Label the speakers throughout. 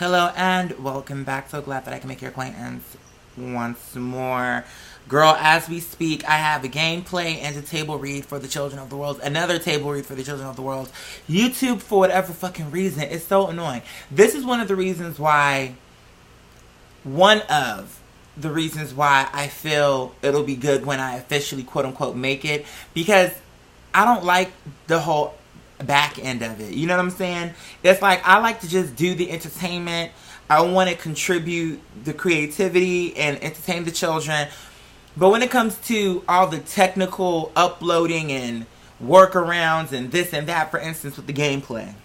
Speaker 1: Hello and welcome back. So glad that I can make your acquaintance once more. Girl, as we speak, I have a gameplay and a table read for the children of the world. Another table read for the children of the world. YouTube, for whatever fucking reason, is so annoying. This is one of the reasons why I feel it'll be good when I officially quote unquote make it, because I don't like the whole back end of it. You know what I'm saying? It's like I like to just do the entertainment. I want to contribute the creativity and entertain the children. But when it comes to all the technical uploading and workarounds and this and that, for instance, with the gameplay.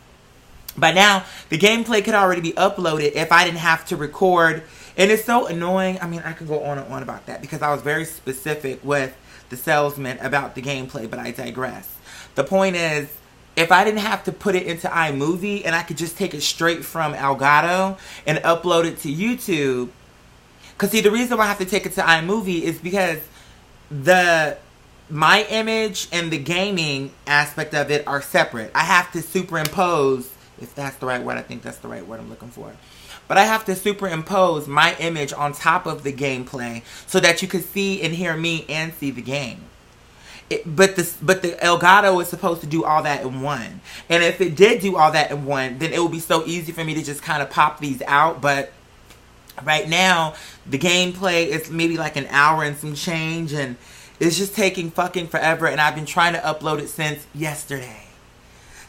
Speaker 1: By now, the gameplay could already be uploaded if I didn't have to record. And it's so annoying. I mean, I could go on and on about that because I was very specific with the salesman about the gameplay, but I digress. The point is, if I didn't have to put it into iMovie and I could just take it straight from Elgato and upload it to YouTube. Because see, the reason why I have to take it to iMovie is because my image and the gaming aspect of it are separate. I have to superimpose, if that's the right word, I think that's the right word I'm looking for. But I have to superimpose my image on top of the gameplay so that you can see and hear me and see the game. But the Elgato is supposed to do all that in one. And if it did do all that in one, then it would be so easy for me to just kind of pop these out. But right now, the gameplay is maybe like an hour and some change, and it's just taking fucking forever. And I've been trying to upload it since yesterday.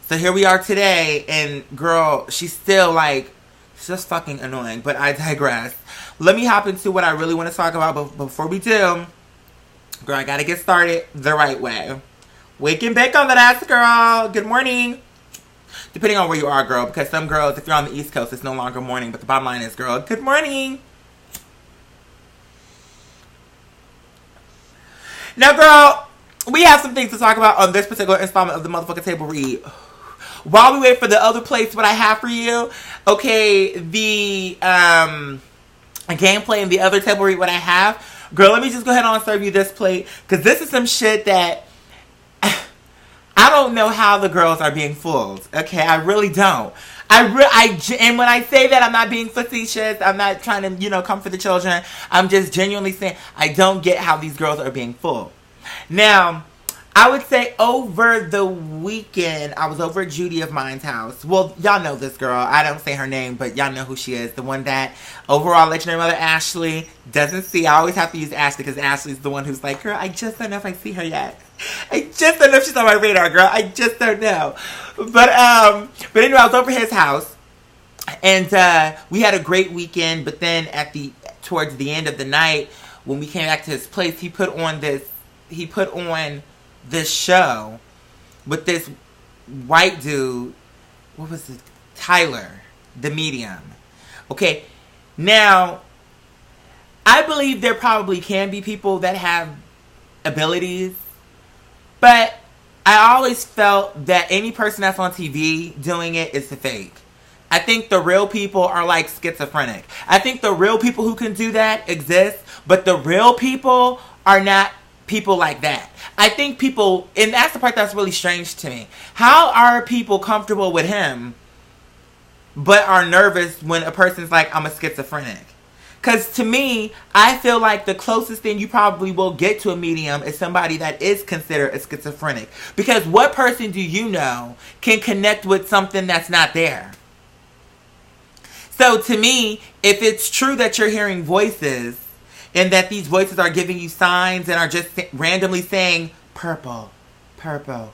Speaker 1: So here we are today, and girl, she's still like, it's just fucking annoying. But I digress. Let me hop into what I really want to talk about. But before we do, girl, I gotta get started the right way. Wake and bake on that ass, girl. Good morning. Depending on where you are, girl, because some girls, if you're on the East Coast, it's no longer morning. But the bottom line is, girl, good morning. Now, girl, we have some things to talk about on this particular installment of the motherfucking table read. While we wait for the other place, what I have for you, okay, the gameplay and the other table read, what I have. Girl, let me just go ahead and serve you this plate, because this is some shit that I don't know how the girls are being fooled. Okay, I really don't. And when I say that, I'm not being facetious. I'm not trying to, come for the children. I'm just genuinely saying I don't get how these girls are being fooled. Now, I would say over the weekend, I was over at Judy of mine's house. Well, y'all know this girl. I don't say her name, but y'all know who she is. The one that overall legendary mother Ashley doesn't see. I always have to use Ashley because Ashley's the one who's like, girl, I just don't know if I see her yet. I just don't know if she's on my radar, girl. I just don't know. But anyway, I was over his house, and we had a great weekend. But then towards the end of the night, when we came back to his place, he put on this show with this white dude. What was it? Tyler, the medium. Okay, now I believe there probably can be people that have abilities, but I always felt that any person that's on TV doing it is a fake. I think the real people are like schizophrenic. I think the real people who can do that exist, but the real people are not people like that. I think people, and that's the part that's really strange to me. How are people comfortable with him, but are nervous when a person's like, I'm a schizophrenic? Because to me, I feel like the closest thing you probably will get to a medium is somebody that is considered a schizophrenic. Because what person do you know can connect with something that's not there? So to me, if it's true that you're hearing voices, and that these voices are giving you signs and are just randomly saying, purple, purple,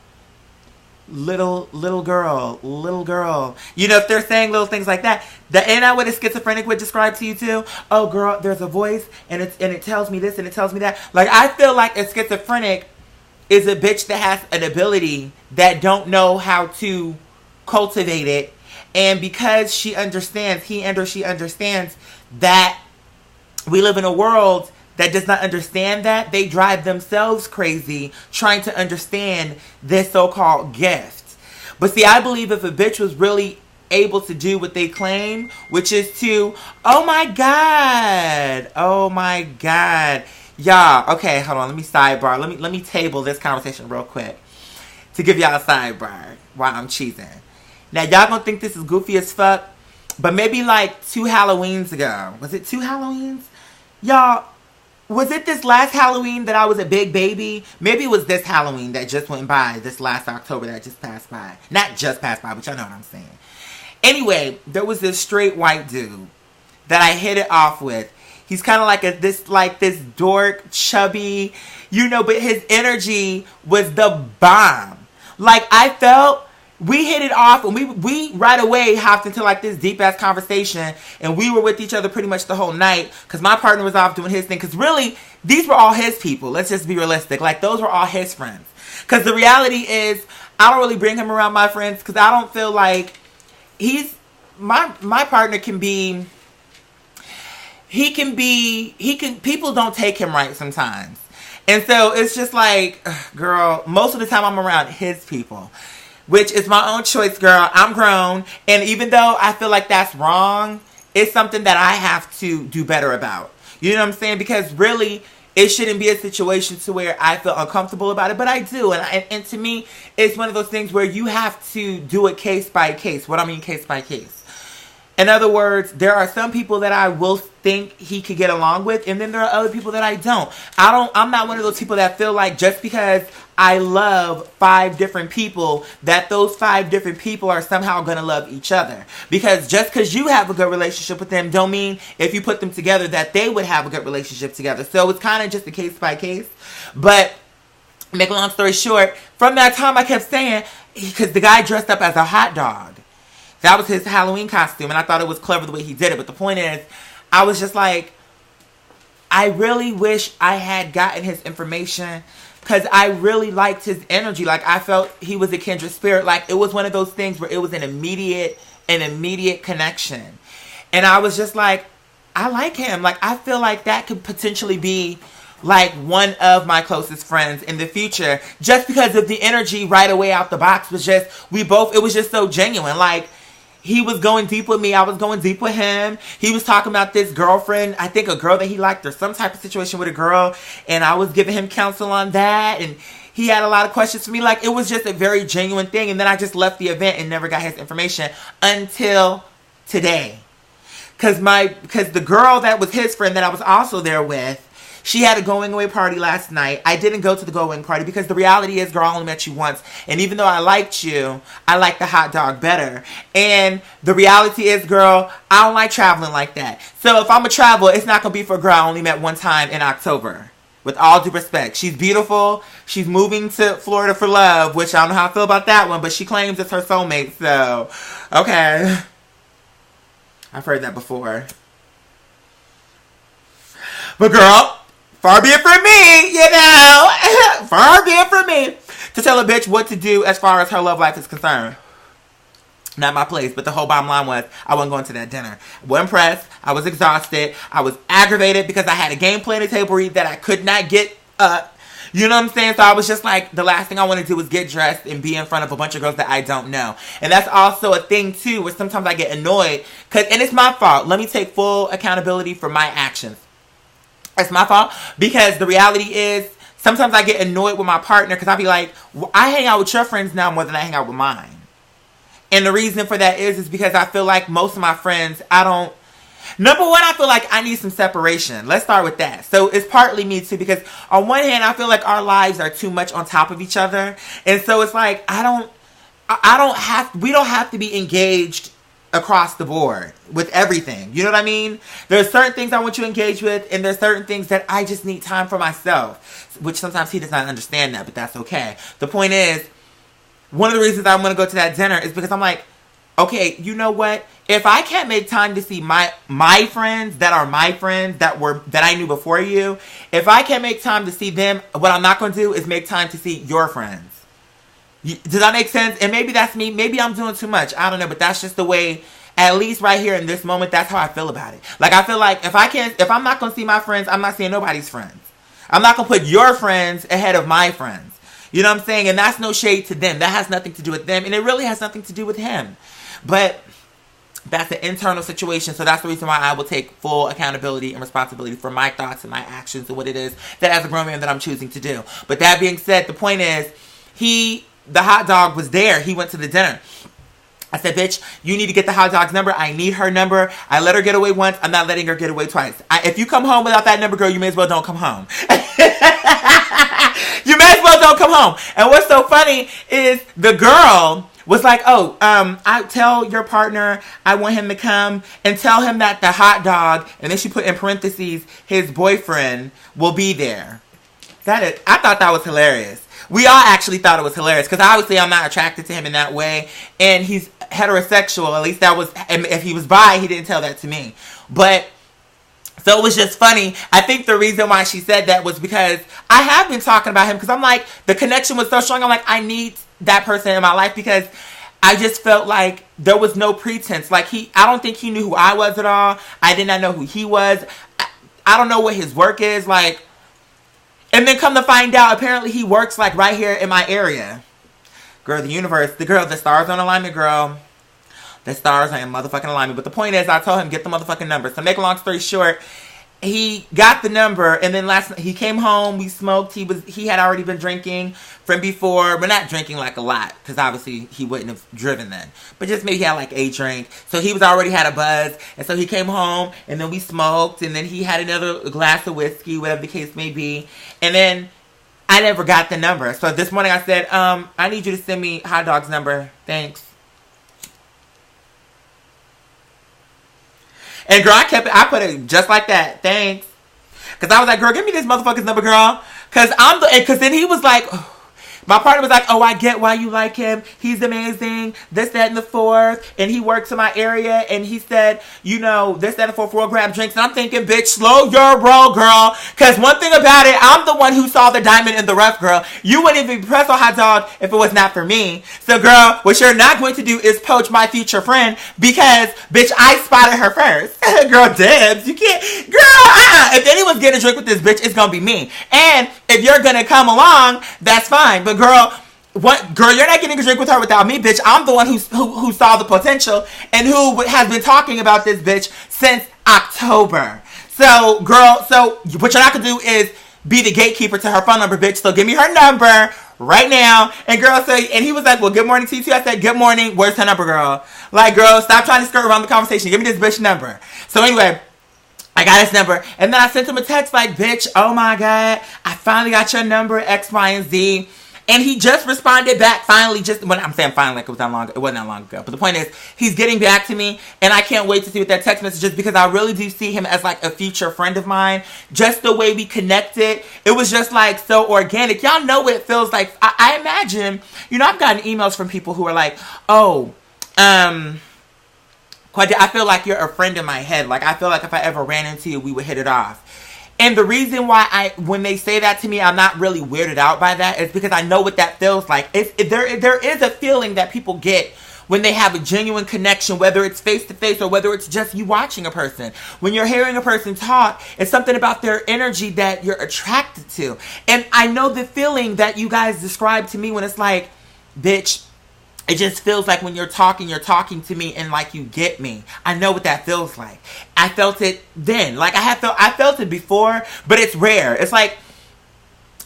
Speaker 1: little girl. If they're saying little things like that, ain't that what a schizophrenic would describe to you too? Oh, girl, there's a voice, and it tells me this, and it tells me that. Like, I feel like a schizophrenic is a bitch that has an ability that don't know how to cultivate it. And because he or she understands that we live in a world that does not understand that, they drive themselves crazy trying to understand this so-called gift. But see, I believe if a bitch was really able to do what they claim, which is to, oh my God, y'all, okay, hold on, let me sidebar, let me table this conversation real quick to give y'all a sidebar while I'm cheesing. Now, y'all gonna think this is goofy as fuck, but maybe like 2 Halloweens ago. Was it 2 Halloweens? Y'all, was it this last Halloween that I was a big baby? Maybe it was this Halloween that just went by, this last October that just passed by. Not just passed by, but y'all know what I'm saying. Anyway, there was this straight white dude that I hit it off with. He's kind of like this dork, chubby, but his energy was the bomb. Like, I felt we hit it off, and we right away hopped into like this deep ass conversation, and we were with each other pretty much the whole night because my partner was off doing his thing. Because really, these were all his people. Let's just be realistic. Like, those were all his friends. Because the reality is, I don't really bring him around my friends because I don't feel like he's my partner can be. People don't take him right sometimes. And so it's just like, girl, most of the time I'm around his people, which is my own choice, girl. I'm grown. And even though I feel like that's wrong, it's something that I have to do better about. You know what I'm saying? Because really, it shouldn't be a situation to where I feel uncomfortable about it, but I do. And to me, it's one of those things where you have to do it case by case. What I mean case by case. In other words, there are some people that I will think he could get along with, and then there are other people that I don't. I'm not one of those people that feel like just because I love 5 different people, that those 5 different people are somehow going to love each other. Because just because you have a good relationship with them don't mean if you put them together that they would have a good relationship together. So it's kind of just a case by case. But make a long story short, from that time I kept saying, because the guy dressed up as a hot dog. That was his Halloween costume, and I thought it was clever the way he did it. But the point is, I was just like, I really wish I had gotten his information because I really liked his energy. Like, I felt he was a kindred spirit. Like, it was one of those things where it was an immediate connection. And I was just like, I like him. Like, I feel like that could potentially be like one of my closest friends in the future, just because of the energy right away out the box was just, it was just so genuine. Like, he was going deep with me. I was going deep with him. He was talking about this girlfriend, I think a girl that he liked or some type of situation with a girl. And I was giving him counsel on that. And he had a lot of questions for me. Like, it was just a very genuine thing. And then I just left the event and never got his information until today. Because the girl that was his friend that I was also there with, she had a going away party last night. I didn't go to the going party because the reality is, girl, I only met you once. And even though I liked you, I like the hot dog better. And the reality is, girl, I don't like traveling like that. So if I'm a travel, it's not going to be for a girl I only met one time in October. With all due respect. She's beautiful. She's moving to Florida for love, which I don't know how I feel about that one, but she claims it's her soulmate. So, okay. I've heard that before. But girl, far be it from me, far be it from me to tell a bitch what to do as far as her love life is concerned. Not my place, but the whole bottom line was I wasn't going to that dinner. I wasn't impressed. I was exhausted. I was aggravated because I had a game plan to table read that I could not get up. You know what I'm saying? So I was just like, the last thing I want to do is get dressed and be in front of a bunch of girls that I don't know. And that's also a thing, too, where sometimes I get annoyed. And it's my fault. Let me take full accountability for my actions. It's my fault because the reality is sometimes I get annoyed with my partner because I be like, I hang out with your friends now more than I hang out with mine. And the reason for that is because I feel like most of my friends, number one, I feel like I need some separation. Let's start with that. So it's partly me too because on one hand, I feel like our lives are too much on top of each other. And so it's like, we don't have to be engaged across the board with everything. You know what I mean? There's certain things I want you to engage with, and there's certain things that I just need time for myself, which sometimes he does not understand that, but that's okay. The point is, one of the reasons I want to go to that dinner is because I'm like, okay, you know what? If I can't make time to see my friends that are my friends that I knew before you, if I can't make time to see them, what I'm not going to do is make time to see your friends. Does that make sense? And maybe that's me. Maybe I'm doing too much. I don't know. But that's just the way, at least right here in this moment, that's how I feel about it. Like, I feel like if I'm not going to see my friends, I'm not seeing nobody's friends. I'm not going to put your friends ahead of my friends. You know what I'm saying? And that's no shade to them. That has nothing to do with them. And it really has nothing to do with him. But that's an internal situation. So that's the reason why I will take full accountability and responsibility for my thoughts and my actions and what it is that as a grown man that I'm choosing to do. But that being said, the point is, the hot dog was there. He went to the dinner. I said, bitch, you need to get the hot dog's number. I need her number. I let her get away once. I'm not letting her get away twice. If you come home without that number, girl, you may as well don't come home. You may as well don't come home. And what's so funny is the girl was like, oh, I tell your partner I want him to come and tell him that the hot dog, and then she put in parentheses, his boyfriend will be there. I thought that was hilarious. We all actually thought it was hilarious because obviously I'm not attracted to him in that way, and he's heterosexual. At least that was, and if he was bi, he didn't tell that to me. But so it was just funny. I think the reason why she said that was because I have been talking about him because I'm like, the connection was so strong. I'm like, I need that person in my life because I just felt like there was no pretense. Like I don't think he knew who I was at all. I did not know who he was. I don't know what his work is like. And then come to find out, apparently he works like right here in my area. Girl, the stars on alignment, girl. The stars are in motherfucking alignment. But the point is, I told him, get the motherfucking number. So make a long story short, he got the number, and then last night he came home, we smoked. He had already been drinking from before. We're not drinking like a lot, because obviously he wouldn't have driven then. But just maybe he had like a drink. So he was already had a buzz, and so he came home, and then we smoked, and then he had another glass of whiskey, whatever the case may be. And then I never got the number. So this morning I said, I need you to send me Hot Dog's number. Thanks. And girl, I put it just like that. Thanks. Because I was like, girl, give me this motherfucker's number, girl. Because then he was like, my partner was like, oh, I get why you like him. He's amazing. This, that, and the fourth. And he works in my area. And he said, you know, this, that, and the fourth, we'll grab drinks. And I'm thinking, bitch, slow your roll, girl. Because one thing about it, I'm the one who saw the diamond in the rough, girl. You wouldn't even press a hot dog if it was not for me. So, girl, what you're not going to do is poach my future friend because, bitch, I spotted her first. Girl, dibs. You can't. Girl, if anyone's getting a drink with this bitch, it's going to be me. And if you're going to come along, that's fine. But girl, you're not getting a drink with her without me, bitch. I'm the one who saw the potential and who has been talking about this bitch since October. So, girl, what you're not gonna do is be the gatekeeper to her phone number, bitch. So give me her number right now. And girl, and he was like, well, good morning to you too. I said, good morning. Where's her number, girl? Like, girl, stop trying to skirt around the conversation. Give me this bitch number. So anyway, I got his number. And then I sent him a text like, bitch, oh my God, I finally got your number, X, Y, and Z. And he just responded back finally, when I'm saying finally like it wasn't that long ago. But the point is, he's getting back to me, and I can't wait to see what that text message is because I really do see him as like a future friend of mine. Just the way we connected, it was just like so organic. Y'all know what it feels like. I imagine, you know, I've gotten emails from people who are like, oh, I feel like you're a friend in my head. Like, I feel like if I ever ran into you, we would hit it off. And the reason why when they say that to me, I'm not really weirded out by that is because I know what that feels like. There is a feeling that people get when they have a genuine connection, whether it's face to face or whether it's just you watching a person. When you're hearing a person talk, it's something about their energy that you're attracted to. And I know the feeling that you guys describe to me when it's like, bitch, it just feels like when you're talking to me and like you get me. I know what that feels like. I felt it then. Like I felt it before, but it's rare. It's like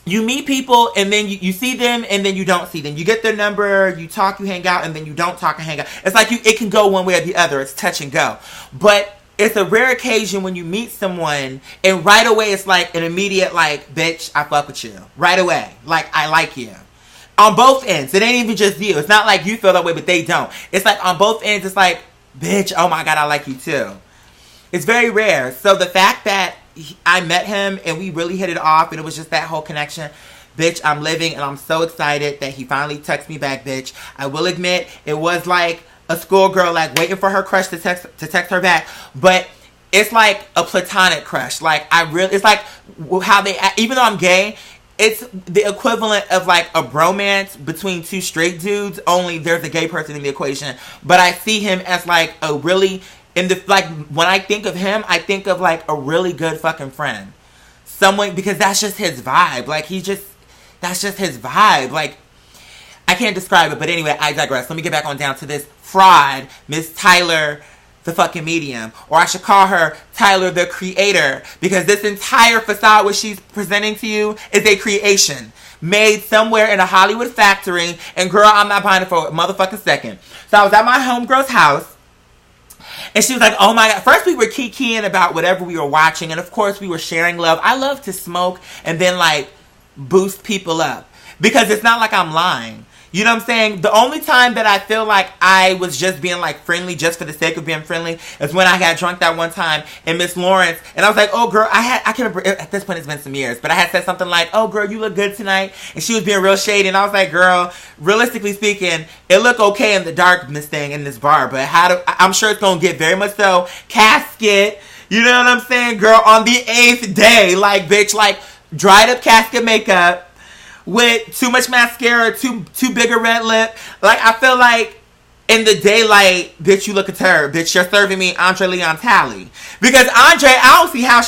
Speaker 1: you meet people and then you see them and then you don't see them. You get their number, you talk, you hang out, and then you don't talk and hang out. It's like it can go one way or the other. It's touch and go. But it's a rare occasion when you meet someone and right away it's like an immediate like, bitch, I fuck with you. Right away. Like, I like you. On both ends. It ain't even just you. It's not like you feel that way, but they don't. It's like on both ends, it's like, bitch, oh my God, I like you too. It's very rare. So the fact that I met him and we really hit it off and it was just that whole connection, bitch, I'm living and I'm so excited that he finally texted me back, bitch. I will admit, it was like a schoolgirl, like waiting for her crush to text her back. But it's like a platonic crush. Like, it's like how they, even though I'm gay, it's the equivalent of like a bromance between two straight dudes, only there's a gay person in the equation. But I see him as like a really, when I think of him, I think of like a really good fucking friend. Someone, because that's just his vibe. Like that's just his vibe. Like, I can't describe it, but anyway, I digress. Let me get back on down to this fraud, Miss Tyler the fucking medium. Or I should call her Tyler the creator. Because this entire facade what she's presenting to you is a creation. Made somewhere in a Hollywood factory. And girl, I'm not buying it for a motherfucking second. So I was at my homegirl's house. And she was like, oh my God. First we were kikiing about whatever we were watching. And of course we were sharing love. I love to smoke and then like boost people up. Because it's not like I'm lying. You know what I'm saying? The only time that I feel like I was just being like friendly just for the sake of being friendly is when I got drunk that one time in Miss Lawrence. And I was like, oh girl, I can't remember, at this point it's been some years, but I had said something like, oh girl, you look good tonight. And she was being real shady. And I was like, girl, realistically speaking, it looked okay in the darkness thing in this bar, but I'm sure it's going to get very much so. Casket, you know what I'm saying? Girl, on the 8th day, like bitch, like dried up casket makeup. With too much mascara, too big a red lip. Like, I feel like in the daylight, bitch, you look a turd. Bitch, you're serving me Andre Leon Talley. Because Andre, I don't see how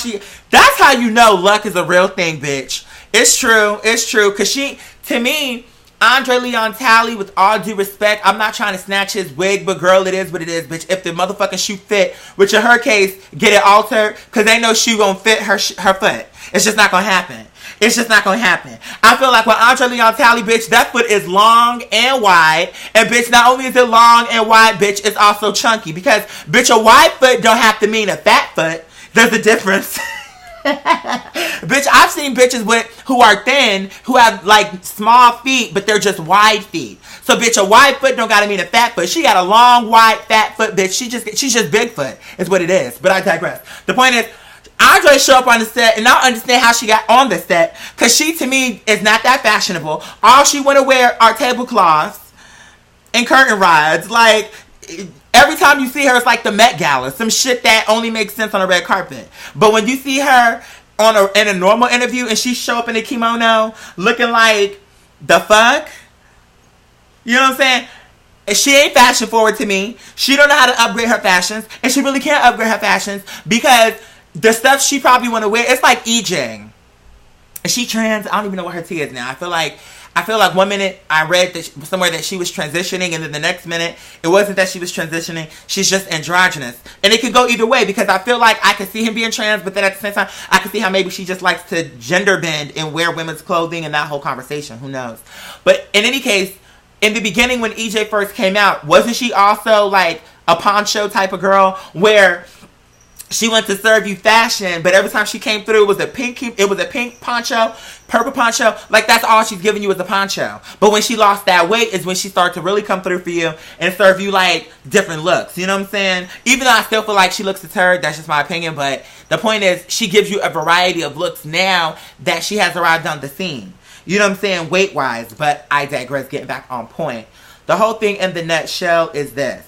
Speaker 1: that's how you know luck is a real thing, bitch. It's true. It's true. Because to me, Andre Leon Talley, with all due respect, I'm not trying to snatch his wig, but girl, it is what it is, bitch. If the motherfucking shoe fit, which in her case, get it altered, because ain't no shoe gonna fit her foot. It's just not gonna happen. It's just not gonna happen. I feel like with Andre Leon Talley, bitch, that foot is long and wide. And bitch, not only is it long and wide, bitch, it's also chunky. Because, bitch, a wide foot don't have to mean a fat foot. There's a difference. Bitch, I've seen bitches who are thin, who have like small feet, but they're just wide feet. So bitch, a wide foot don't gotta mean a fat foot. She got a long, wide, fat foot, bitch. She's just Bigfoot, is what it is. But I digress. The point is, Andre show up on the set, and I don't understand how she got on the set, because she, to me, is not that fashionable. All she want to wear are tablecloths and curtain rods. Like, every time you see her, it's like the Met Gala. Some shit that only makes sense on a red carpet. But when you see her in a normal interview, and she show up in a kimono, looking like, the fuck? You know what I'm saying? She ain't fashion forward to me. She don't know how to upgrade her fashions, and she really can't upgrade her fashions, because the stuff she probably want to wear, it's like EJ. Is she trans? I don't even know what her T is now. I feel like one minute I read that somewhere that she was transitioning, and then the next minute it wasn't that she was transitioning. She's just androgynous, and it could go either way, because I feel like I could see him being trans, but then at the same time I could see how maybe she just likes to gender bend and wear women's clothing and that whole conversation. Who knows? But in any case, in the beginning when EJ first came out, wasn't she also like a poncho type of girl where she went to serve you fashion, but every time she came through, it was a pink poncho, purple poncho. Like, that's all she's giving you is a poncho. But when she lost that weight is when she started to really come through for you and serve you, like, different looks. You know what I'm saying? Even though I still feel like she looks a turd, that's just my opinion. But the point is, she gives you a variety of looks now that she has arrived on the scene. You know what I'm saying? Weight-wise. But I digress, getting back on point. The whole thing in the nutshell is this.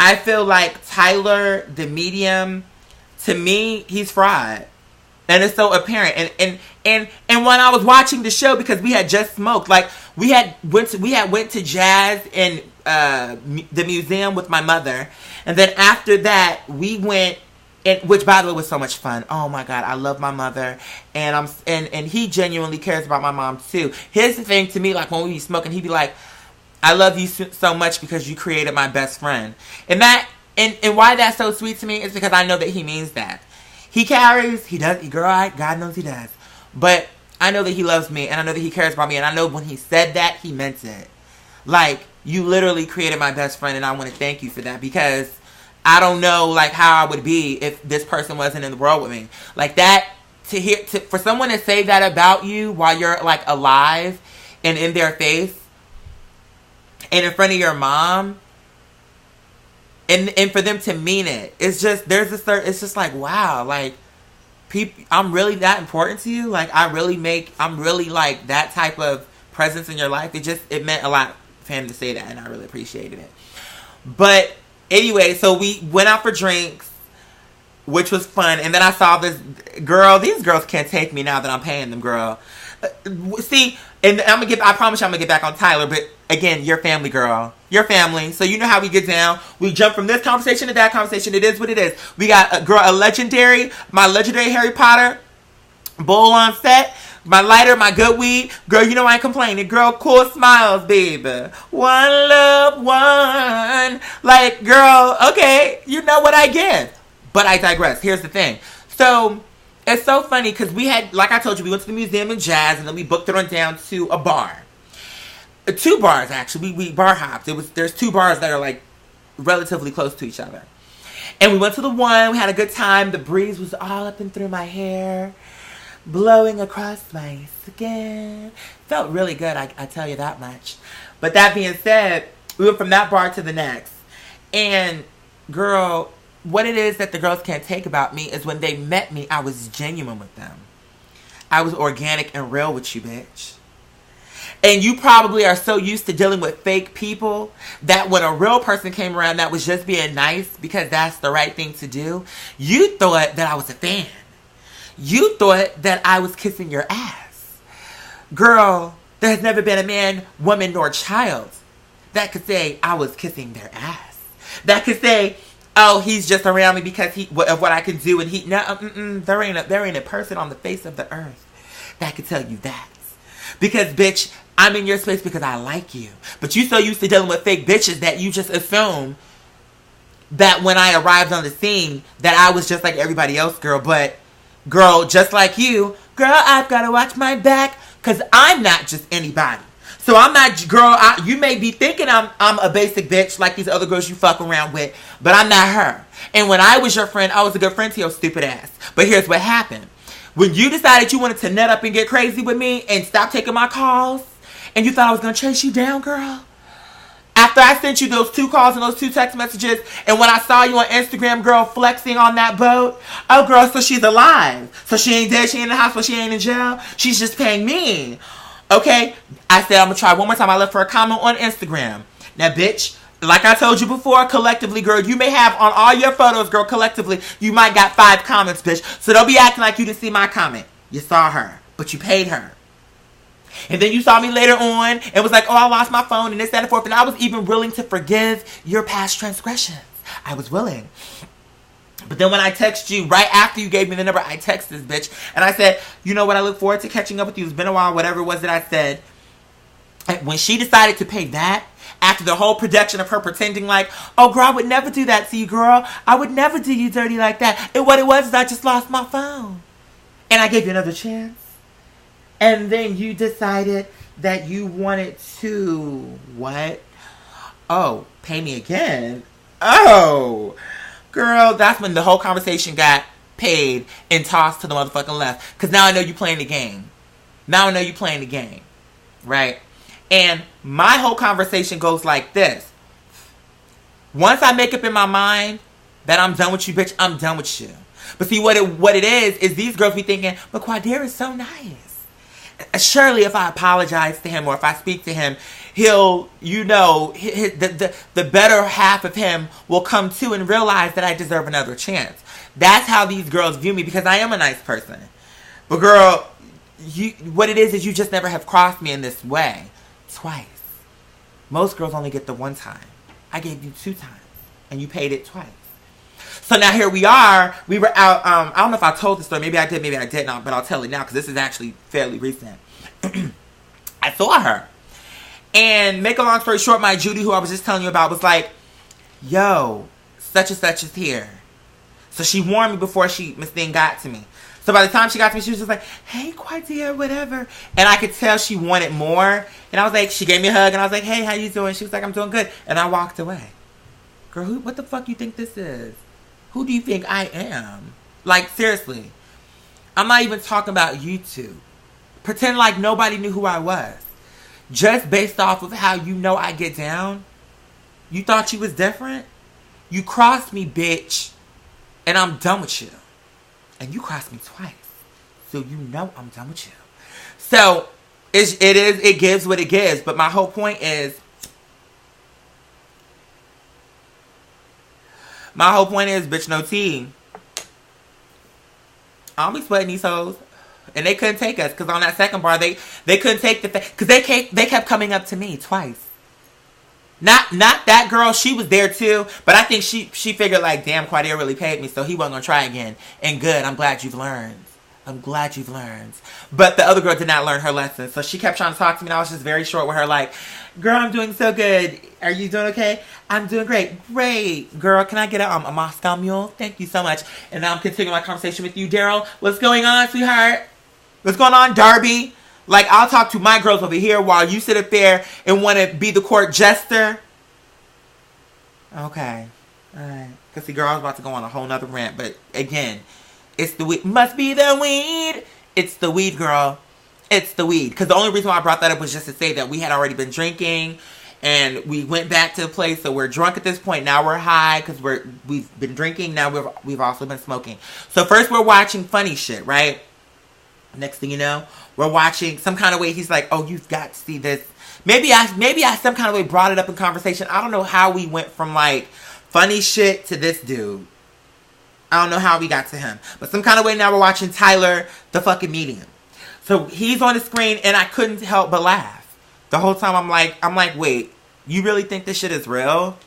Speaker 1: I feel like Tyler, the medium, to me, he's fried. And it's so apparent. And when I was watching the show, because we had just smoked, like we went to jazz in the museum with my mother. And then after that, we went, which by the way was so much fun. Oh my God, I love my mother. And he genuinely cares about my mom too. Here's the thing to me, like when we be smoking, he'd be like, I love you so much because you created my best friend. And why that's so sweet to me is because I know that he means that. He does, girl, God knows he does. But I know that he loves me, and I know that he cares about me, and I know when he said that, he meant it. Like, you literally created my best friend, and I want to thank you for that, because I don't know, like, how I would be if this person wasn't in the world with me. Like, that, for someone to say that about you while you're, like, alive and in their face, and in front of your mom, and for them to mean it, it's just, it's just like, wow, like, I'm really that important to you? Like, I'm really like that type of presence in your life? It meant a lot for him to say that, and I really appreciated it. But anyway, so we went out for drinks, which was fun, and then I saw this girl. These girls can't take me now that I'm paying them, girl. See, and I promise you I'm gonna get back on Tyler, but again, your family, girl. Your family. So you know how we get down. We jump from this conversation to that conversation. It is what it is. We got my legendary Harry Potter bull on set. My lighter, my good weed. Girl, you know I ain't complaining. Girl, cool smiles, baby. One love, one. Like, girl, okay, you know what I get. But I digress. Here's the thing. So, it's so funny because we had, like I told you, we went to the Museum of Jazz and then we booked it on down to a bar. 2 bars, actually. We bar hopped. There's 2 bars that are, like, relatively close to each other. And we went to the one. We had a good time. The breeze was all up and through my hair, blowing across my skin. Felt really good, I tell you that much. But that being said, we went from that bar to the next. And, girl, what it is that the girls can't take about me is when they met me, I was genuine with them. I was organic and real with you, bitch. And you probably are so used to dealing with fake people that when a real person came around that was just being nice because that's the right thing to do, you thought that I was a fan. You thought that I was kissing your ass. Girl, there has never been a man, woman, nor child that could say I was kissing their ass. That could say, oh, he's just around me because of what I can do. And there ain't a person on the face of the earth that could tell you that. Because, bitch, I'm in your space because I like you. But you so used to dealing with fake bitches that you just assume that when I arrived on the scene that I was just like everybody else, girl. But, girl, just like you, girl, I've got to watch my back because I'm not just anybody. So I'm not, girl, you may be thinking I'm a basic bitch like these other girls you fuck around with, but I'm not her. And when I was your friend, I was a good friend to your stupid ass. But here's what happened. When you decided you wanted to nut up and get crazy with me and stop taking my calls, and you thought I was going to chase you down, girl, after I sent you those 2 calls and those 2 text messages, and when I saw you on Instagram, girl, flexing on that boat, oh, girl, so she's alive. So she ain't dead, she ain't in the hospital, she ain't in jail. She's just paying me. Okay? I said I'm going to try one more time. I left her a comment on Instagram. Now, bitch, like I told you before, collectively, girl, you may have on all your photos, girl, collectively, you might got 5 comments, bitch. So don't be acting like you didn't see my comment. You saw her, but you paid her. And then you saw me later on and was like, oh, I lost my phone and this, that, and forth. And I was even willing to forgive your past transgressions. I was willing. But then when I text you, right after you gave me the number, I text this bitch. And I said, you know what, I look forward to catching up with you. It's been a while, whatever it was that I said. And when she decided to pay that, after the whole production of her pretending like, oh, girl, I would never do that to you, girl. I would never do you dirty like that. And what it was is I just lost my phone. And I gave you another chance. And then you decided that you wanted to, what? Oh, pay me again? Oh, girl, that's when the whole conversation got paid and tossed to the motherfucking left. Because now I know you playing the game. Now I know you playing the game. Right? And my whole conversation goes like this. Once I make up in my mind that I'm done with you, bitch, I'm done with you. But see, what it is these girls be thinking, but Quadira is so nice. Surely if I apologize to him or if I speak to him, he'll, you know, the better half of him will come to and realize that I deserve another chance. That's how these girls view me because I am a nice person. But girl, what it is you just never have crossed me in this way. Twice. Most girls only get the 1 time. I gave you 2 times. And you paid it twice. So now here we are. We were out. I don't know if I told the story. Maybe I did. Maybe I did not. But I'll tell it now because this is actually fairly recent. I saw her. And make a long story short, my Judy, who I was just telling you about, was like, yo, such and such is here. So she warned me before Miss Thing got to me. So by the time she got to me, she was just like, hey, Quadria, whatever. And I could tell she wanted more. And I was like, she gave me a hug. And I was like, hey, how you doing? She was like, I'm doing good. And I walked away. Girl, what the fuck you think this is? Who do you think I am? Like, seriously. I'm not even talking about YouTube. Pretend like nobody knew who I was. Just based off of how you know I get down. You thought you was different? You crossed me, bitch. And I'm done with you. And you crossed me twice. So you know I'm done with you. So, it gives what it gives. But my whole point is, bitch, no tea. I don't be sweating these hoes. And they couldn't take us. Because on that second bar, they couldn't take the fact. Because they kept coming up to me twice. Not that girl. She was there too. But I think she figured like, damn, Quadria really paid me. So he wasn't going to try again. And good. I'm glad you've learned. I'm glad you've learned. But the other girl did not learn her lesson. So she kept trying to talk to me, and I was just very short with her, like, girl, I'm doing so good. Are you doing okay? I'm doing great. Great. Girl, can I get a Moscow Mule? Thank you so much. And now I'm continuing my conversation with you, Daryl. What's going on, sweetheart? What's going on, Darby? Like, I'll talk to my girls over here while you sit up there and want to be the court jester. Okay. All right. Because, see, girl, I was about to go on a whole nother rant. But, again, it's the weed. Must be the weed. It's the weed, girl. It's the weed. Because the only reason why I brought that up was just to say that we had already been drinking. And we went back to the place. So we're drunk at this point. Now we're high because we've been drinking. Now we've also been smoking. So first we're watching funny shit, right? Next thing you know, we're watching some kind of way. He's like, oh, you've got to see this. Maybe I some kind of way brought it up in conversation. I don't know how we went from like funny shit to this dude. I don't know how we got to him. But some kind of way now we're watching Tyler, the fucking medium. So he's on the screen and I couldn't help but laugh. The whole time I'm like, wait, you really think this shit is real?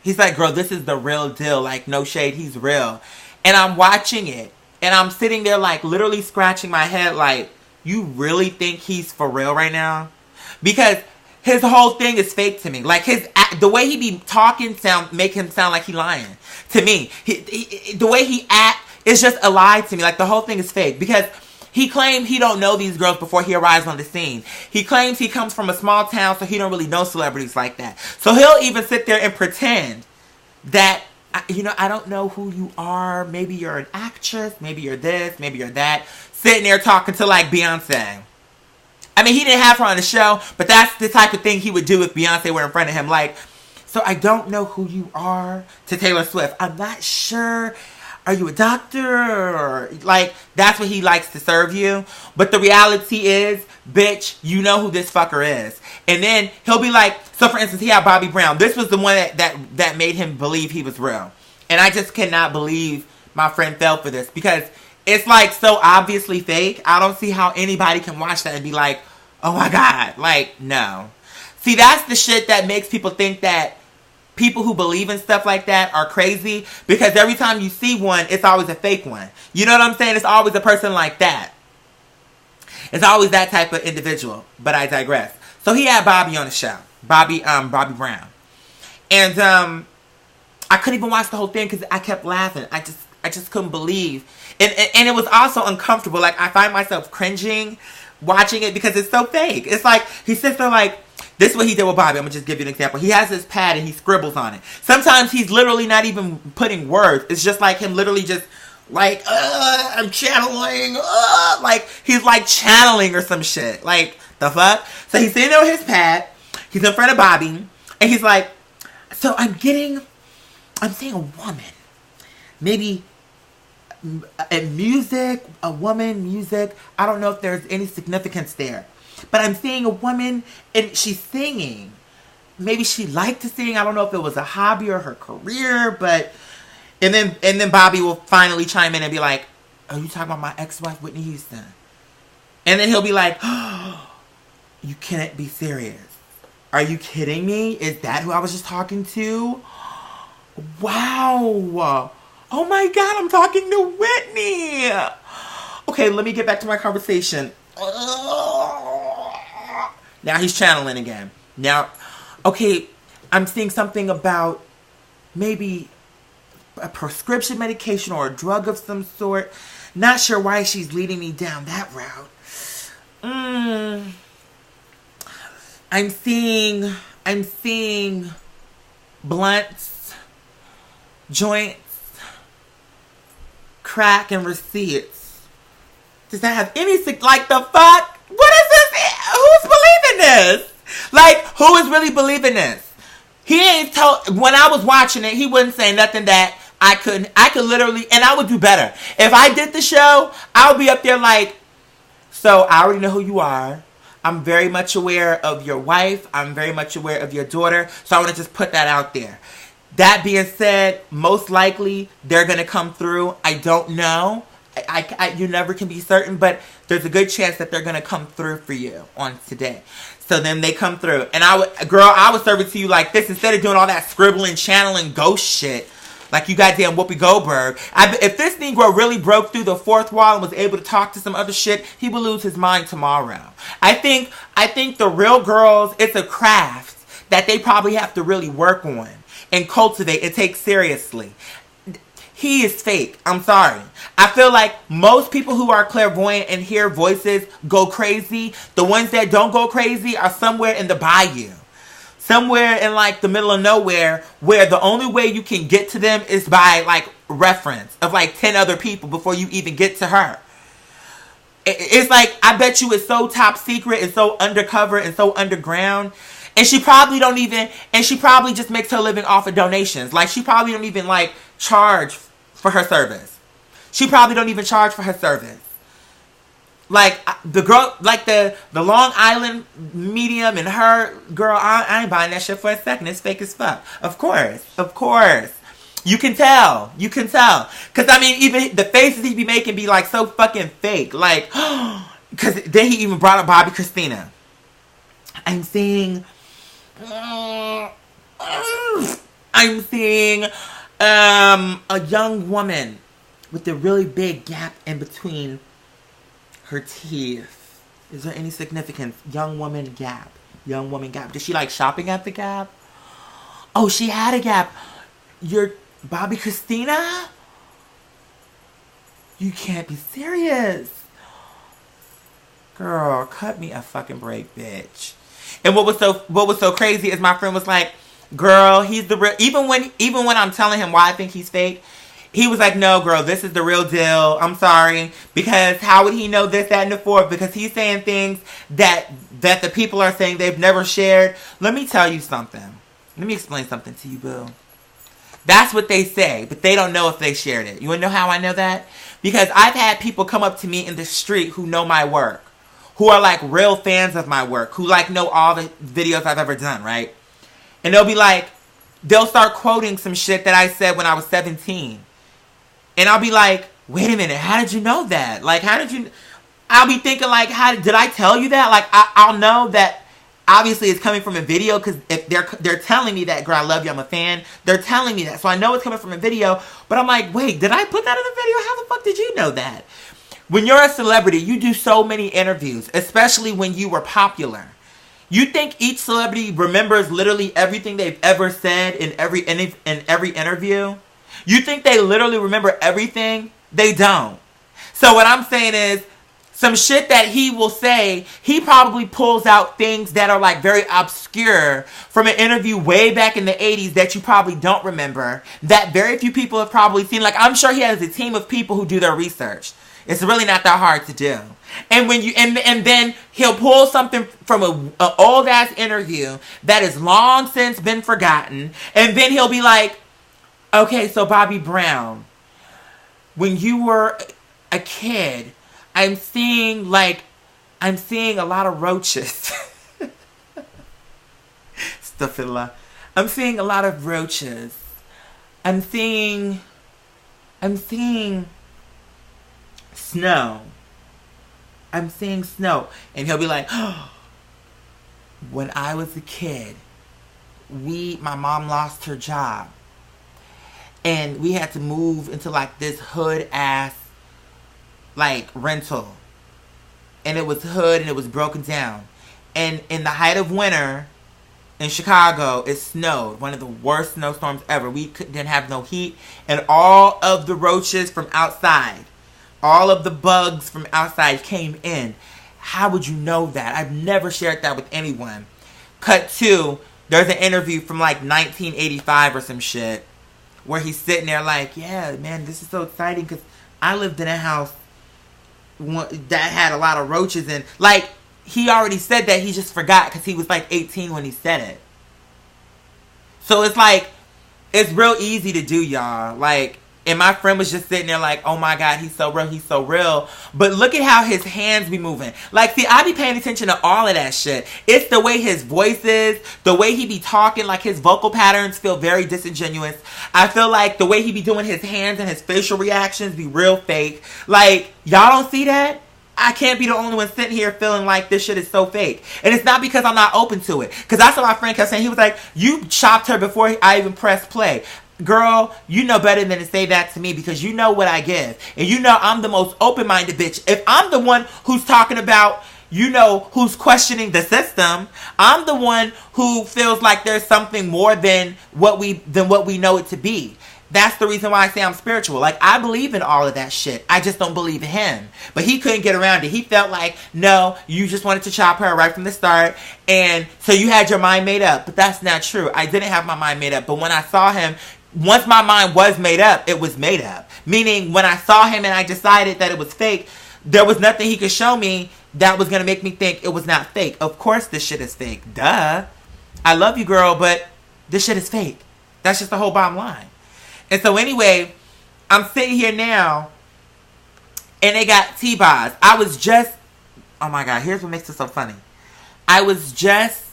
Speaker 1: He's like, girl, this is the real deal. Like, no shade, he's real. And I'm watching it. And I'm sitting there like literally scratching my head like, you really think he's for real right now? Because his whole thing is fake to me. Like the way he be talking make him sound like he lying to me. The way he act is just a lie to me. Like the whole thing is fake because he claimed he don't know these girls before he arrives on the scene. He claims he comes from a small town, so he don't really know celebrities like that. So he'll even sit there and pretend that, you know, I don't know who you are. Maybe you're an actress. Maybe you're this. Maybe you're that. Sitting there talking to like Beyonce. I mean, he didn't have her on the show, but that's the type of thing he would do if Beyonce were in front of him. Like, so I don't know who you are to Taylor Swift. I'm not sure. Are you a doctor? Or, like, that's what he likes to serve you. But the reality is, bitch, you know who this fucker is. And then he'll be like, so for instance, he had Bobby Brown. This was the one that made him believe he was real. And I just cannot believe my friend fell for this. Because it's like so obviously fake. I don't see how anybody can watch that and be like, oh my God. Like, no. See, that's the shit that makes people think that people who believe in stuff like that are crazy. Because every time you see one, it's always a fake one. You know what I'm saying? It's always a person like that. It's always that type of individual. But I digress. So he had Bobby on the show. Bobby Brown. And I couldn't even watch the whole thing because I kept laughing. I just couldn't believe. And it was also uncomfortable. Like, I find myself cringing watching it because it's so fake. It's like, he sits there like, this is what he did with Bobby. I'm going to just give you an example. He has this pad and he scribbles on it. Sometimes he's literally not even putting words. It's just like him literally just like, I'm channeling. Like, he's like channeling or some shit. Like, the fuck? So he's sitting there with his pad. He's in front of Bobby. And he's like, so I'm seeing a woman. Maybe a woman, music. I don't know if there's any significance there. But I'm seeing a woman and she's singing. Maybe she liked to sing. I don't know if it was a hobby or her career, but and then Bobby will finally chime in and be like, "Are you talking about my ex-wife, Whitney Houston?" And then he'll be like, "Oh, you can't be serious. Are you kidding me? Is that who I was just talking to? Wow. Oh my God, I'm talking to Whitney." Okay, let me get back to my conversation. Now he's channeling again. Now, okay, I'm seeing something about maybe a prescription medication or a drug of some sort. Not sure why she's leading me down that route. I'm seeing blunts, joints, crack, and receipts. Does that have any, like, the fuck? What is this? Who's believing this? Like, who is really believing this? He ain't told, when I was watching it, he wouldn't say nothing that I could literally, and I would do better. If I did the show, I would be up there like, so I already know who you are. I'm very much aware of your wife. I'm very much aware of your daughter. So I want to just put that out there. That being said, most likely they're going to come through. I don't know. You never can be certain, but there's a good chance that they're going to come through for you on today. So then they come through. And I would serve it to you like this. Instead of doing all that scribbling, channeling, ghost shit, Like you goddamn Whoopi Goldberg. If this Negro really broke through the fourth wall and was able to talk to some other shit, he would lose his mind tomorrow. I think the real girls, it's a craft that they probably have to really work on and cultivate and take seriously. He is fake. I'm sorry. I feel like most people who are clairvoyant and hear voices go crazy. The ones that don't go crazy are somewhere in the bayou. Somewhere in like the middle of nowhere where the only way you can get to them is by like reference of like 10 other people before you even get to her. It's like, I bet you it's so top secret and so undercover and so underground. And she probably just makes her living off of donations. Like she probably don't even like charge for her service. She probably don't even charge for her service. Like the girl, like the Long Island medium and her girl, I ain't buying that shit for a second. It's fake as fuck. Of course. You can tell. Cause I mean, even the faces he be making be like so fucking fake. Like, cause then he even brought up Bobbi Kristina. I'm seeing a young woman with a really big gap in between her teeth. Is there any significance? Young woman gap. Did she like shopping at the Gap? Oh, she had a Gap. You're Bobbi Kristina? You can't be serious. Girl, cut me a fucking break, bitch. And what was so crazy is my friend was like, girl, he's the real. Even when I'm telling him why I think he's fake, he was like, no, girl, this is the real deal. I'm sorry. Because how would he know this, that, and the fourth? Because he's saying things that the people are saying they've never shared. Let me tell you something. Let me explain something to you, boo. That's what they say, but they don't know if they shared it. You want to know how I know that? Because I've had people come up to me in the street who know my work. Who are like real fans of my work. Who like know all the videos I've ever done, right? And they'll be like, they'll start quoting some shit that I said when I was 17. And I'll be like, wait a minute, how did you know that? Like, I'll be thinking like, did I tell you that? Like, I'll know that obviously it's coming from a video because if they're telling me that, girl, I love you, I'm a fan. They're telling me that. So I know it's coming from a video. But I'm like, wait, did I put that in the video? How the fuck did you know that? When you're a celebrity, you do so many interviews, especially when you were popular. You think each celebrity remembers literally everything they've ever said in every interview? You think they literally remember everything? They don't. So what I'm saying is, some shit that he will say, he probably pulls out things that are like very obscure from an interview way back in the 80s that you probably don't remember, that very few people have probably seen. Like, I'm sure he has a team of people who do their research. It's really not that hard to do. And when you and then he'll pull something from an old ass interview that has long since been forgotten, and then he'll be like, okay, so Bobby Brown, when you were a kid, I'm seeing a lot of roaches. Stafilla. I'm seeing a lot of roaches. I'm seeing snow. I'm seeing snow. And he'll be like, oh, when I was a kid, my mom lost her job. And we had to move into like this hood ass like rental. And it was hood and it was broken down. And in the height of winter in Chicago, it snowed. One of the worst snowstorms ever. We didn't have no heat. And all of the roaches from outside, all of the bugs from outside came in. How would you know that? I've never shared that with anyone. Cut to, there's an interview from like 1985 or some shit, where he's sitting there like, yeah, man, this is so exciting because I lived in a house that had a lot of roaches in. Like, he already said that, he just forgot because he was like 18 when he said it. So it's like, it's real easy to do, y'all. Like, and my friend was just sitting there like, oh my God, he's so real. But look at how his hands be moving. Like, see, I be paying attention to all of that shit. It's the way his voice is, the way he be talking, like his vocal patterns feel very disingenuous. I feel like the way he be doing his hands and his facial reactions be real fake. Like, y'all don't see that? I can't be the only one sitting here feeling like this shit is so fake. And it's not because I'm not open to it. Because that's what my friend kept saying. He was like, you chopped her before I even pressed play. girl, you know better than to say that to me because you know what I give. And you know I'm the most open-minded bitch. If I'm the one who's talking about, you know, who's questioning the system, I'm the one who feels like there's something more than what we know it to be. That's the reason why I say I'm spiritual. Like, I believe in all of that shit. I just don't believe in him. But he couldn't get around it. He felt like, no, you just wanted to chop her right from the start. And so you had your mind made up. But that's not true. I didn't have my mind made up. But when I saw him, once my mind was made up, it was made up. Meaning, when I saw him and I decided that it was fake, there was nothing he could show me that was going to make me think it was not fake. Of course this shit is fake. Duh. I love you, girl, but this shit is fake. That's just the whole bottom line. And so anyway, I'm sitting here now, and they got T-Boz. I was just, oh my God, here's what makes it so funny. I was just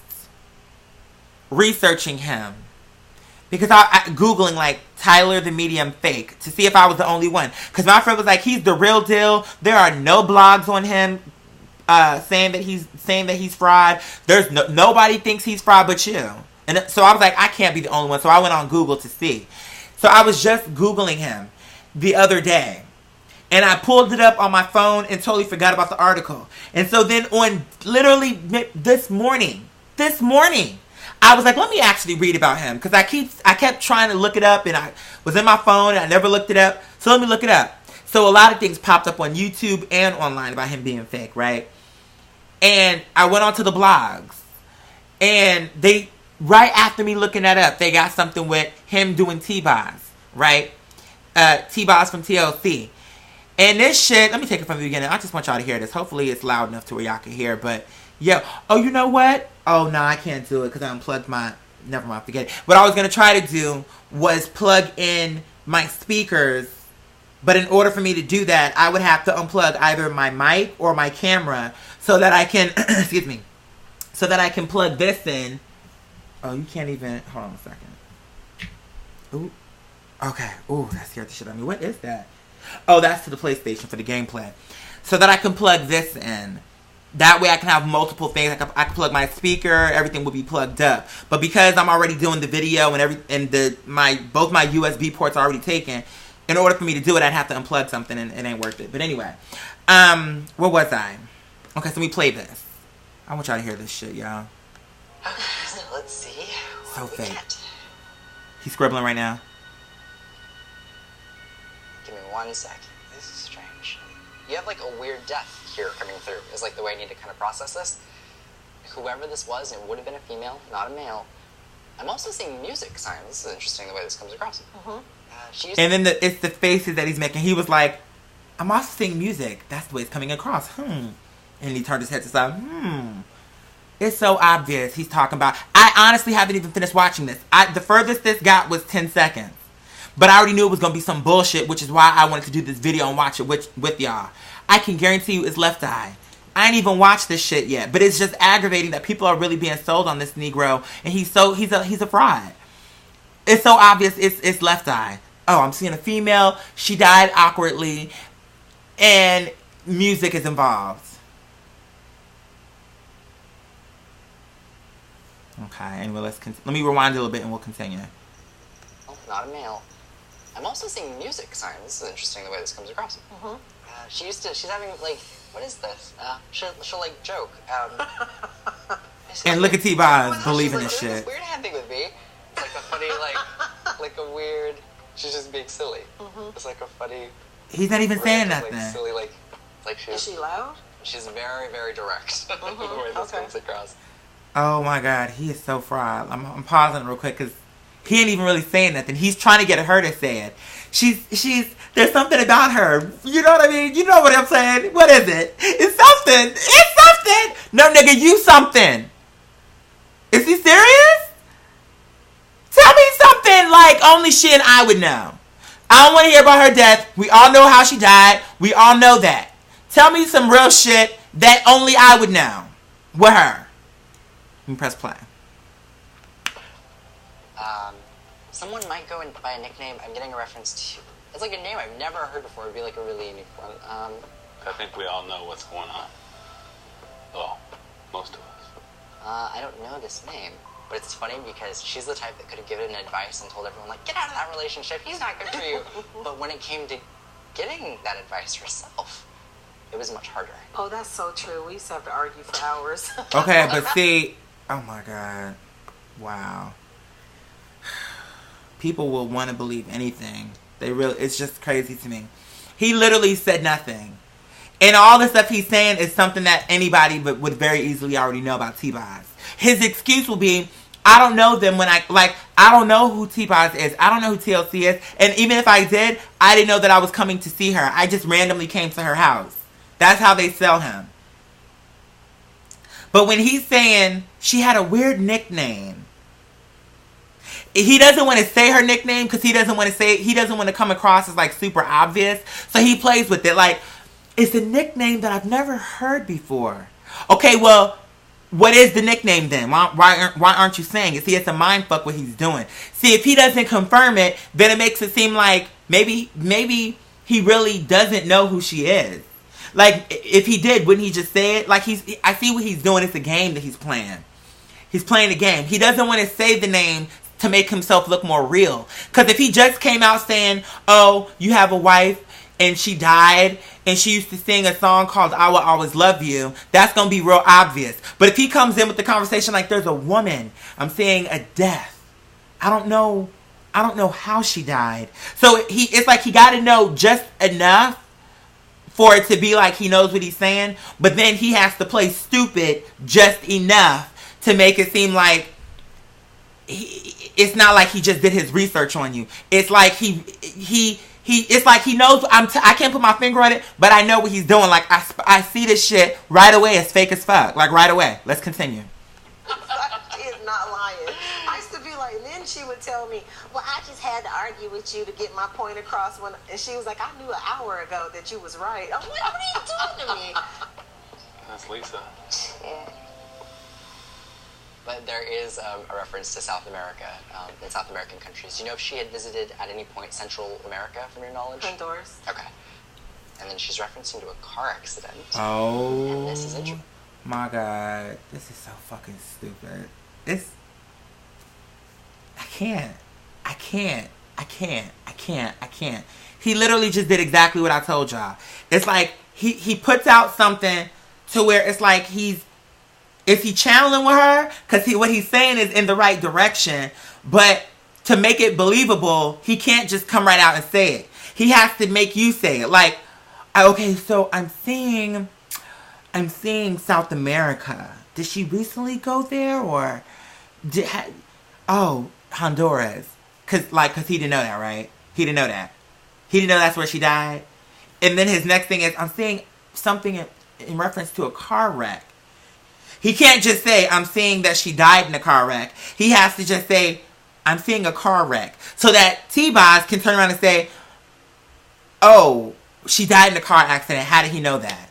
Speaker 1: researching him. Because I Googling, like, Tyler the Medium fake to see if I was the only one. Because my friend was like, he's the real deal. There are no blogs on him saying that he's fraud. There's nobody thinks he's fraud but you. And so I was like, I can't be the only one. So I went on Google to see. So I was just Googling him the other day. And I pulled it up on my phone and totally forgot about the article. And so then on literally this morning, I was like, let me actually read about him. Because I kept trying to look it up and I was in my phone and I never looked it up. So let me look it up. So a lot of things popped up on YouTube and online about him being fake, right? And I went onto the blogs. And they, right after me looking that up, they got something with him doing T-Boz, right? T-Boz from TLC. And this shit, let me take it from the beginning. I just want y'all to hear this. Hopefully it's loud enough to where y'all can hear. But, yeah. Oh, you know what? Oh, no, I can't do it because I unplugged my... Never mind, forget it. What I was going to try to do was plug in my speakers. But in order for me to do that, I would have to unplug either my mic or my camera so that I can... excuse me. So that I can plug this in. Oh, you can't even... Hold on a second. Ooh. Okay. Ooh, that scared the shit out of me. What is that? Oh, that's to the PlayStation for the gameplay. So that I can plug this in. That way I can have multiple things. I can plug my speaker. Everything will be plugged up. But because I'm already doing the video and both my USB ports are already taken, in order for me to do it, I'd have to unplug something and it ain't worth it. But anyway. Where was I? Okay, so we play this. I want y'all to hear this shit, y'all.
Speaker 2: So let's see.
Speaker 1: So fake. He's scribbling right now.
Speaker 2: Give me 1 second. This is strange. You have like a weird death here coming through. Is like the way I need to kind of process this. Whoever this was, it would have been a female, not a male. I'm also seeing music signs. This is interesting the way this comes across.
Speaker 1: And then it's the faces that he's making. He was like, I'm also seeing music. That's the way it's coming across. And he turned his head to the side. It's so obvious he's talking about... I honestly haven't even finished watching this. The furthest this got was 10 seconds. But I already knew it was going to be some bullshit, which is why I wanted to do this video and watch it with y'all. I can guarantee you it's Left Eye. I ain't even watched this shit yet. But it's just aggravating that people are really being sold on this Negro. And he's a fraud. It's so obvious it's Left Eye. Oh, I'm seeing a female. She died awkwardly. And music is involved. Okay, anyway, let me rewind a little bit and we'll continue.
Speaker 2: Oh, not a male. I'm also seeing music signs. This is interesting the way this comes across. She's having, like, what is this? She'll like, joke.
Speaker 1: And look at T-Boz believing this shit.
Speaker 2: This weird hand thing with me. It's like a funny, like a weird, she's just being silly. It's like a funny...
Speaker 1: He's not even saying nothing.
Speaker 2: Like, silly, like she's...
Speaker 3: Is she loud?
Speaker 2: She's very, very direct the way this comes across.
Speaker 1: Oh my God, he is so fraud. I'm pausing real quick because he ain't even really saying nothing. He's trying to get her to say it. There's something about her. You know what I mean? You know what I'm saying? What is it? It's something. It's something. No, nigga, you something. Is he serious? Tell me something like only she and I would know. I don't want to hear about her death. We all know how she died. We all know that. Tell me some real shit that only I would know. With her. Let me press play.
Speaker 2: Someone might go by a nickname. I'm getting a reference to... It's like a name I've never heard before. It'd be like a really unique one.
Speaker 4: I think we all know what's going on. Well, most of us.
Speaker 2: I don't know this name. But it's funny because she's the type that could have given advice and told everyone, like, get out of that relationship, he's not good for you. But when it came to getting that advice herself, it was much harder.
Speaker 3: Oh, that's so true. We used to have to argue for hours.
Speaker 1: Okay, but see, oh my God. Wow. People will want to believe anything. It's just crazy to me. He literally said nothing. And all the stuff he's saying is something that anybody would very easily already know about T-Boz. His excuse will be, I don't know them I don't know who T-Boz is. I don't know who TLC is. And even if I did, I didn't know that I was coming to see her. I just randomly came to her house. That's how they sell him. But when he's saying she had a weird nickname, he doesn't want to say her nickname because he doesn't want to come across as like super obvious. So he plays with it like, it's a nickname that I've never heard before. Okay, well, what is the nickname then? Why aren't you saying it? See, it's a mind fuck what he's doing. See, if he doesn't confirm it, then it makes it seem like maybe he really doesn't know who she is. Like, if he did, wouldn't he just say it? Like, I see what he's doing. It's a game that he's playing. He's playing a game. He doesn't want to say the name to make himself look more real. Because if he just came out saying, oh, you have a wife and she died and she used to sing a song called I Will Always Love You, that's going to be real obvious. But if he comes in with the conversation like there's a woman, I'm saying a death. I don't know how she died. So it's like he got to know just enough for it to be like he knows what he's saying. But then he has to play stupid just enough to make it seem like it's not like he just did his research on you. It's like it's like he knows. I can't put my finger on it, but I know what he's doing. Like I see this shit right away. It's fake as fuck. Like right away. Let's continue.
Speaker 3: She is not lying. I used to be like, and then she would tell me, well, I just had to argue with you to get my point across. And she was like, I knew an hour ago that you was right. I'm like, what are you doing to me?
Speaker 4: That's Lisa.
Speaker 2: Yeah. But there is a reference to South America, in South American countries. Do you know if she had visited at any point Central America, from your knowledge?
Speaker 3: Honduras.
Speaker 2: Okay. And then she's referencing to a car accident.
Speaker 1: Oh.
Speaker 2: And this is interesting.
Speaker 1: My God. This is so fucking stupid. I can't. He literally just did exactly what I told y'all. It's like he puts out something to where it's like is he channeling with her? Because what he's saying is in the right direction. But to make it believable, he can't just come right out and say it. He has to make you say it. Like, okay, so I'm seeing South America. Did she recently go there? Or Honduras. Because he didn't know that, right? He didn't know that. He didn't know that's where she died. And then his next thing is, I'm seeing something in reference to a car wreck. He can't just say, I'm seeing that she died in a car wreck. He has to just say, I'm seeing a car wreck. So that T-Boz can turn around and say, oh, she died in a car accident. How did he know that?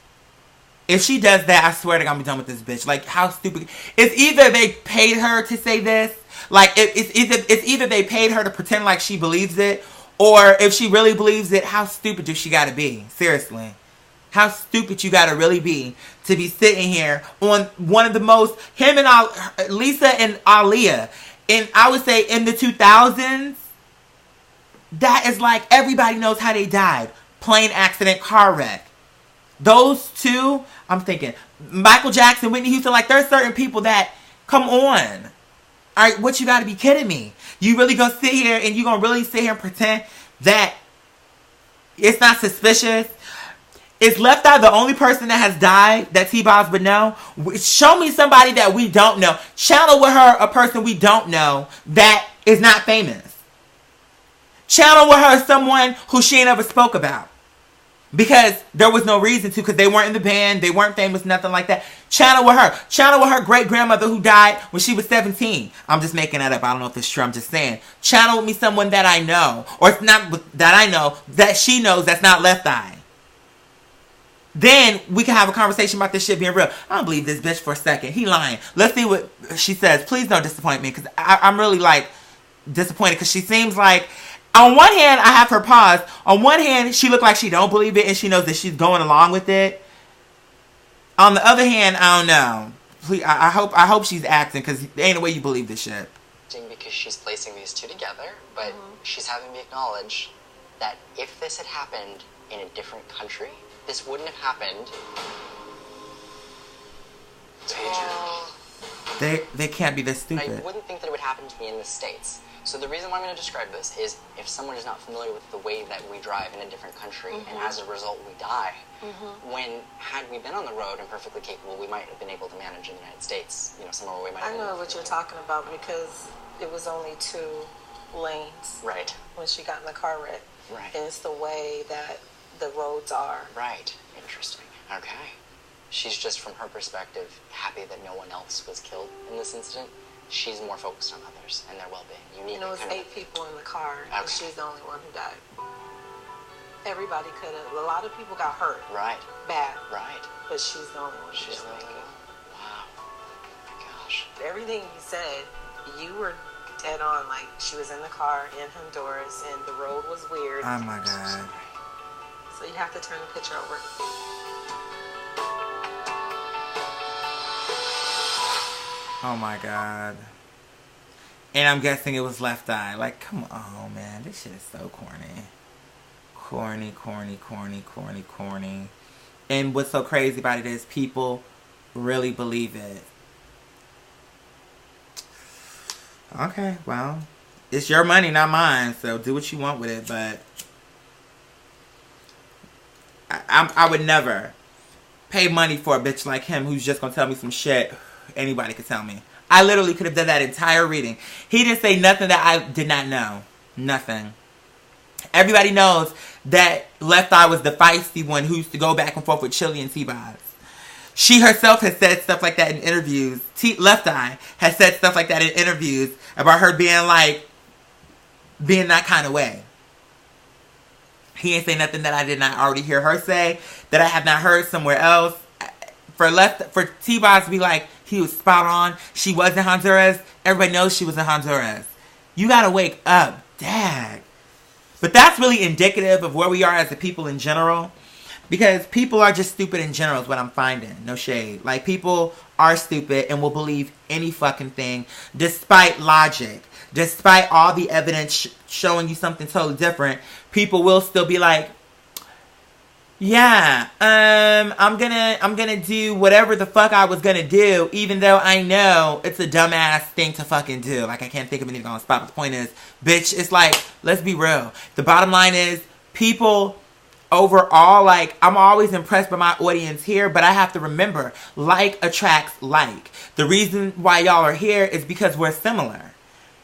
Speaker 1: If she does that, I swear to God, I'm done with this bitch. Like, how stupid. It's either they paid her to say this. Like, it's either they paid her to pretend like she believes it. Or if she really believes it, how stupid do she gotta be? Seriously. How stupid you gotta really be to be sitting here on one of the most, Lisa and Aaliyah, and I would say in the 2000s, that is like everybody knows how they died. Plane accident, car wreck. Those two, I'm thinking, Michael Jackson, Whitney Houston, like there's certain people that, come on. Alright, what you gotta be kidding me? You really gonna sit here and you gonna really sit here and pretend that it's not suspicious? Is Left Eye the only person that has died that T-Boz would know? Show me somebody that we don't know. Channel with her a person we don't know that is not famous. Channel with her someone who she ain't ever spoke about. Because there was no reason to, because they weren't in the band, they weren't famous, nothing like that. Channel with her. Channel with her great-grandmother who died when she was 17. I'm just making that up. I don't know if it's true. I'm just saying. Channel with me someone that I know. Or it's not that I know, that she knows that's not Left Eye. Then we can have a conversation about this shit being real. I don't believe this bitch for a second. He lying. Let's see what she says. Please don't disappoint me, because I'm really like disappointed, because she seems like, on one hand, I have her pause. On one hand, she look like she don't believe it and she knows that she's going along with it. On the other hand, I don't know. Please, I hope she's acting, because there ain't no way you believe this shit.
Speaker 2: Because she's placing these two together, but she's having me acknowledge that if this had happened in a different country, this wouldn't have happened.
Speaker 1: They can't be this
Speaker 2: I
Speaker 1: stupid.
Speaker 2: wouldn't think that it would happen to me in the States. So the reason why I'm going to describe this is if someone is not familiar with the way that we drive in a different country, and as a result we die, had we been on the road and perfectly capable, we might have been able to manage in the United States, somewhere where we might have
Speaker 3: I know what you're talking about because it was only 2 lanes.
Speaker 2: Right.
Speaker 3: When she got in the car wreck.
Speaker 2: Right.
Speaker 3: And it's the way that the roads are.
Speaker 2: Right. Interesting. Okay. She's just, from her perspective, happy that no one else was killed in this incident. She's more focused on others and their well-being.
Speaker 3: And it was 8 people in the car, and she's the only one who died. Everybody could have. A lot of people got hurt.
Speaker 2: Right.
Speaker 3: Bad.
Speaker 2: Right.
Speaker 3: But she's the only one who
Speaker 2: She's
Speaker 3: didn't
Speaker 2: the
Speaker 3: make
Speaker 2: only
Speaker 3: it.
Speaker 2: one. Wow. Oh my gosh.
Speaker 3: Everything you said, you were dead on. Like, she was in the car in Honduras, and the road was weird.
Speaker 1: Oh my God.
Speaker 3: So you have to turn the picture over.
Speaker 1: Oh my God. And I'm guessing it was Left Eye. Like, come on, man. This shit is so corny. Corny, corny, corny, corny, corny. And what's so crazy about it is people really believe it. Okay, well, it's your money, not mine. So do what you want with it. But I would never pay money for a bitch like him who's just gonna tell me some shit anybody could tell me. I literally could have done that entire reading. He didn't say nothing that I did not know. Nothing. Everybody knows that Left Eye was the feisty one who used to go back and forth with Chili and T-Boz. She herself has said stuff like that in interviews. Left Eye has said stuff like that in interviews about her being that kind of way. He ain't say nothing that I did not already hear her say, that I have not heard somewhere else. For T-Boz to be like, he was spot on, she was in Honduras, everybody knows she was in Honduras. You gotta wake up, dag. But that's really indicative of where we are as a people in general. Because people are just stupid in general is what I'm finding. No shade. Like, people are stupid and will believe any fucking thing despite logic. Despite all the evidence showing you something totally different, people will still be like, yeah, I'm gonna do whatever the fuck I was gonna do, even though I know it's a dumbass thing to fucking do. Like, I can't think of anything on the spot, but the point is, bitch, it's like, let's be real. The bottom line is, people overall, like, I'm always impressed by my audience here, but I have to remember, like attracts like. The reason why y'all are here is because we're similar.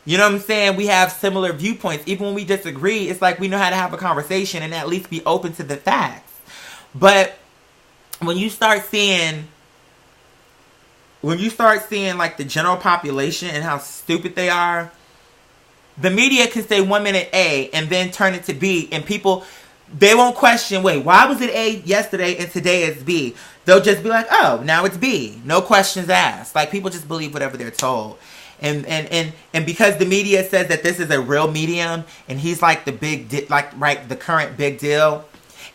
Speaker 1: You know what I'm saying? We have similar viewpoints. Even when we disagree, it's like we know how to have a conversation and at least be open to the facts. But when you start seeing like the general population and how stupid they are, the media can say 1 minute A and then turn it to B, and people, they won't question, wait, why was it A yesterday and today it's B? They'll just be like, oh, now it's B. No questions asked. Like, people just believe whatever they're told. And because the media says that this is a real medium and he's like the the current big deal,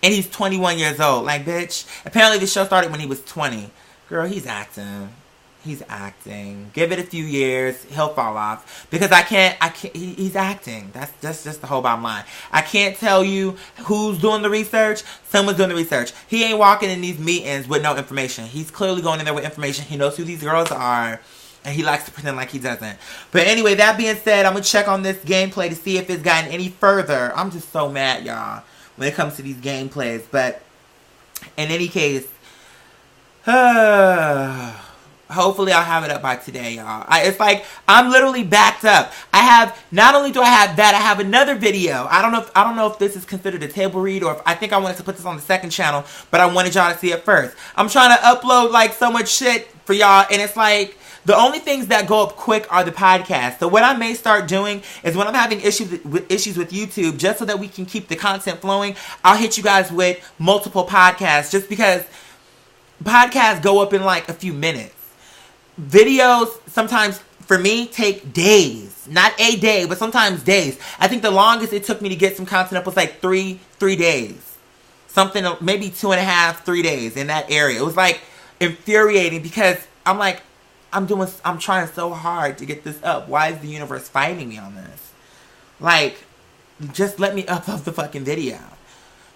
Speaker 1: and he's 21 years old. Like, bitch, apparently the show started when he was 20. Girl, he's acting. He's acting. Give it a few years, he'll fall off. Because he's acting. That's just the whole bottom line. I can't tell you who's doing the research. Someone's doing the research. He ain't walking in these meetings with no information. He's clearly going in there with information. He knows who these girls are. And he likes to pretend like he doesn't. But anyway, that being said, I'm going to check on this gameplay to see if it's gotten any further. I'm just so mad, y'all, when it comes to these gameplays. But in any case, hopefully I'll have it up by today, y'all. It's like I'm literally backed up. Not only do I have that, I have another video. I don't know if this is considered a table read, or if I think I wanted to put this on the second channel, but I wanted y'all to see it first. I'm trying to upload like so much shit for y'all, and it's like the only things that go up quick are the podcasts. So what I may start doing is when I'm having issues with YouTube, just so that we can keep the content flowing, I'll hit you guys with multiple podcasts, just because podcasts go up in like a few minutes. Videos sometimes, for me, take days. Not a day, but sometimes days. I think the longest it took me to get some content up was like three days. Something, maybe 2.5, 3 days in that area. It was like infuriating because I'm like, I'm trying so hard to get this up. Why is the universe fighting me on this? Like, just let me upload the fucking video.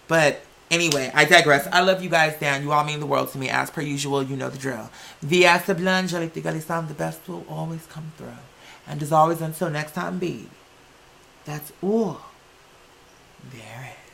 Speaker 1: But anyway, I digress. I love you guys down. You all mean the world to me. As per usual, you know the drill. Via Blanche, the best will always come through. And as always, until next time, be. That's all there is.